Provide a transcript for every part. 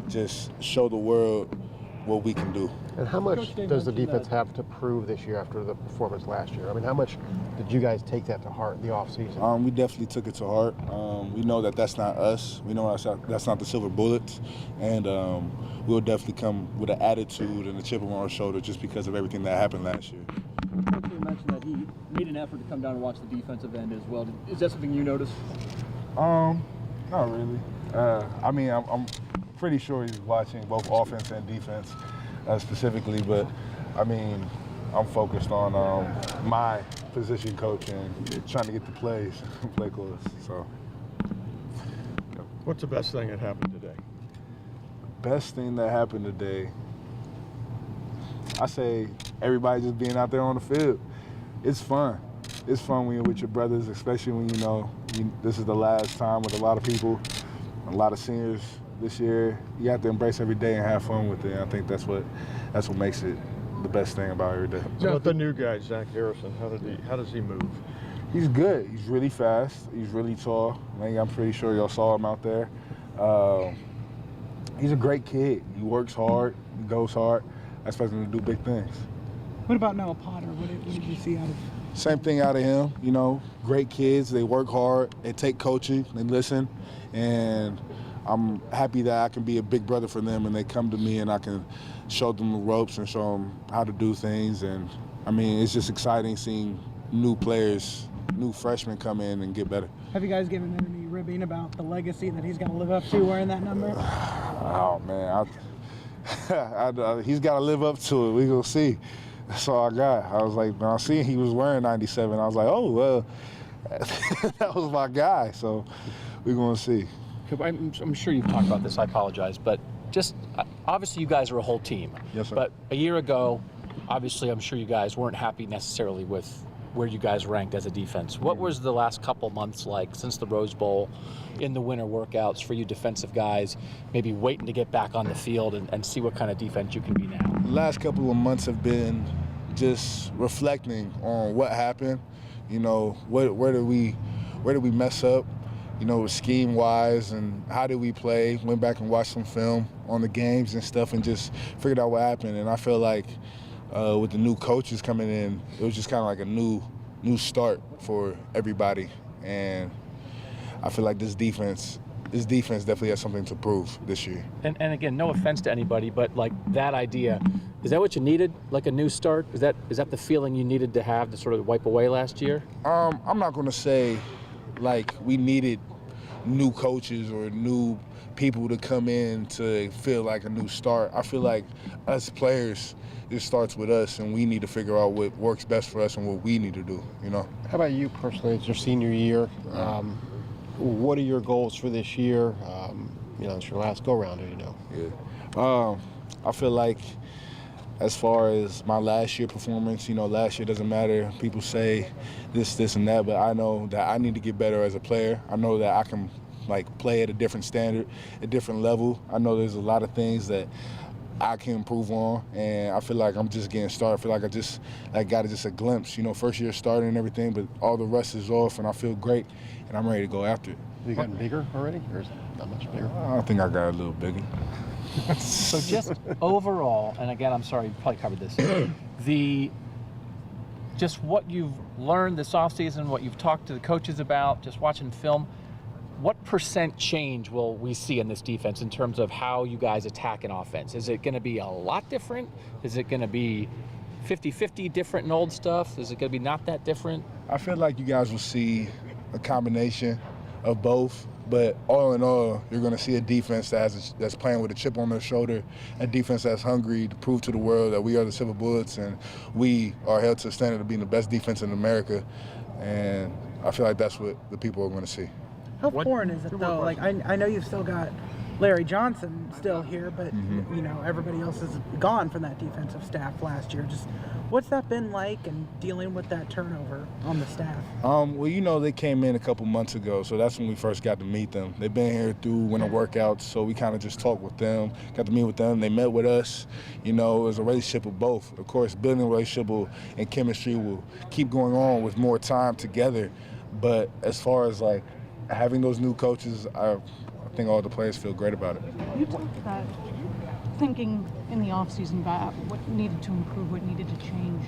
just show the world what we can do. And how much does the defense have to prove this year after the performance last year? I mean, how much did you guys take that to heart in the offseason? We definitely took it to heart. We know that that's not us. We know that's not the Silver Bullets. And we'll definitely come with an attitude and a chip on our shoulder just because of everything that happened last year. Coach, you mentioned that he made an effort to come down and watch the defensive end as well. Is that something you noticed? Not really. I mean, I'm pretty sure he's watching both offense and defense specifically, but I mean, I'm focused on my position coach and trying to get the play calls. So, what's the best thing that happened today? Best thing that happened today, I say everybody just being out there on the field. It's fun. It's fun when you're with your brothers, especially when you know this is the last time with a lot of people, a lot of seniors this year. You have to embrace every day and have fun with it. And I think that's what makes it the best thing about every day. How about the new guy, Zach Harrison? How does he move? He's good. He's really fast. He's really tall. I'm pretty sure y'all saw him out there. He's a great kid. He works hard. He goes hard. I expect him to do big things. What about Noah Potter? What did you see out of him? Same thing out of him. You know, great kids. They work hard. They take coaching. They listen. And I'm happy that I can be a big brother for them and they come to me and I can show them the ropes and show them how to do things. And, I mean, it's just exciting seeing new players, new freshmen come in and get better. Have you guys given him any ribbing about the legacy that he's going to live up to wearing that number? Oh, man. He's got to live up to it. We're going to see. That's all I got. I was like, when I seen he was wearing 97, I was like, oh, well, that was my guy. So we're going to see. I'm sure you've talked about this. I apologize. But just obviously you guys are a whole team. Yes, sir. But a year ago, obviously I'm sure you guys weren't happy necessarily with where you guys ranked as a defense. What was the last couple months like since the Rose Bowl in the winter workouts for you defensive guys, maybe waiting to get back on the field and see what kind of defense you can be now? The last couple of months have been just reflecting on what happened. You know, where did we mess up? You know, scheme-wise, and how did we play? Went back and watched some film on the games and stuff and just figured out what happened. And I feel like with the new coaches coming in, it was just kind of like a new start for everybody. And I feel like this defense definitely has something to prove this year. And again, no offense to anybody, but like that idea, is that what you needed? Like a new start? Is that the feeling you needed to have to sort of wipe away last year? I'm not going to say like we needed new coaches or new people to come in to feel like a new start. I feel like us players, it starts with us, and we need to figure out what works best for us and what we need to do, you know? How about you personally? It's your senior year. What are your goals for this year? You know, it's your last go-round, you know. Yeah. I feel like as far as my last year performance, you know, last year doesn't matter. People say this, and that, but I know that I need to get better as a player. I know that I can, like, play at a different standard, a different level. I know there's a lot of things that I can improve on, and I feel like I'm just getting started. I feel like I got just a glimpse, you know, first year starting and everything, but all the rust is off, and I feel great, and I'm ready to go after it. Have you gotten bigger already, or is it not much bigger? I think I got a little bigger. So just overall, and again, I'm sorry, you probably covered this, just what you've learned this offseason, what you've talked to the coaches about, just watching film, what % change will we see in this defense in terms of how you guys attack an offense? Is it going to be a lot different? Is it going to be 50-50 different and old stuff? Is it going to be not that different? I feel like you guys will see a combination of both, but all in all, you're going to see a defense that's playing with a chip on their shoulder, a defense that's hungry to prove to the world that we are the Silver Bullets and we are held to the standard of being the best defense in America. And I feel like that's what the people are going to see. How foreign is it, though? Like, I know you've still got Larry Johnson still here, but, you know, everybody else is gone from that defensive staff last year. Just what's that been like and dealing with that turnover on the staff? Well, you know, they came in a couple months ago, so that's when we first got to meet them. They've been here through winter workouts, so we kind of just talked with them, got to meet with them. They met with us. You know, it was a relationship of both. Of course, building a relationship and chemistry will keep going on with more time together. But as far as, like, having those new coaches, I think all the players feel great about it. You talked about thinking in the offseason about what needed to improve, what needed to change.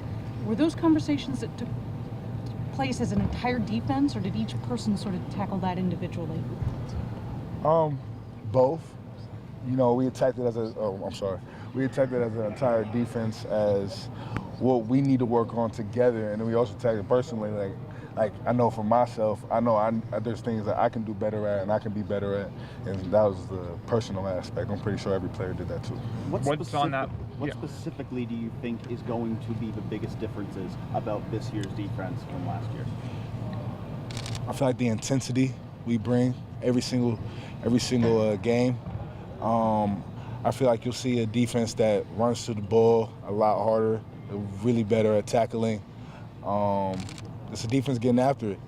Were those conversations that took place as an entire defense, or did each person sort of tackle that individually? Both. You know, we attacked it as we attacked it as an entire defense as what we need to work on together, and then we also attacked it personally. Like I know for myself, I know there's things that I can do better at and I can be better at, and that was the personal aspect. I'm pretty sure every player did that too. What specifically do you think is going to be the biggest differences about this year's defense from last year? I feel like the intensity we bring every single game. I feel like you'll see a defense that runs to the ball a lot harder, really better at tackling. It's a defense getting after it,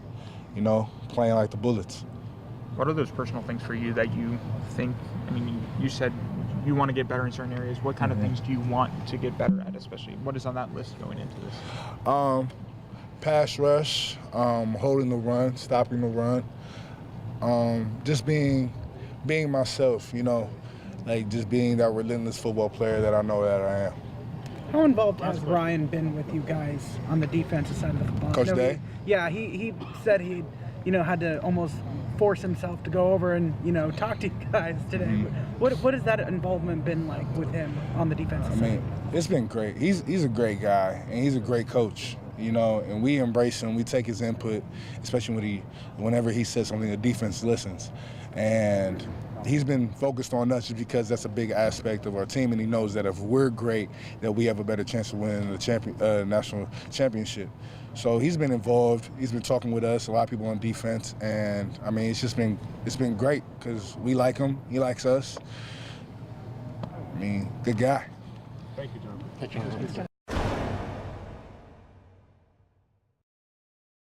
you know, playing like the Bullets. What are those personal things for you that you think, I mean, you said you want to get better in certain areas. What kind of things do you want to get better at, especially? What is on that list going into this? Pass rush, holding the run, stopping the run, just being myself, you know, like just being that relentless football player that I know that I am. How involved has Ryan been with you guys on the defensive side of the ball? Coach Day? He said he, had to almost force himself to go over and, talk to you guys today. What has that involvement been like with him on the defensive side? I mean, it's been great. He's a great guy, and he's a great coach, and we embrace him. We take his input, especially whenever he says something, the defense listens. And he's been focused on us just because that's a big aspect of our team, and he knows that if we're great, that we have a better chance of winning the national championship. So he's been involved. He's been talking with us, a lot of people on defense, and I mean, it's been great because we like him, he likes us. I mean, good guy. Thank you, John.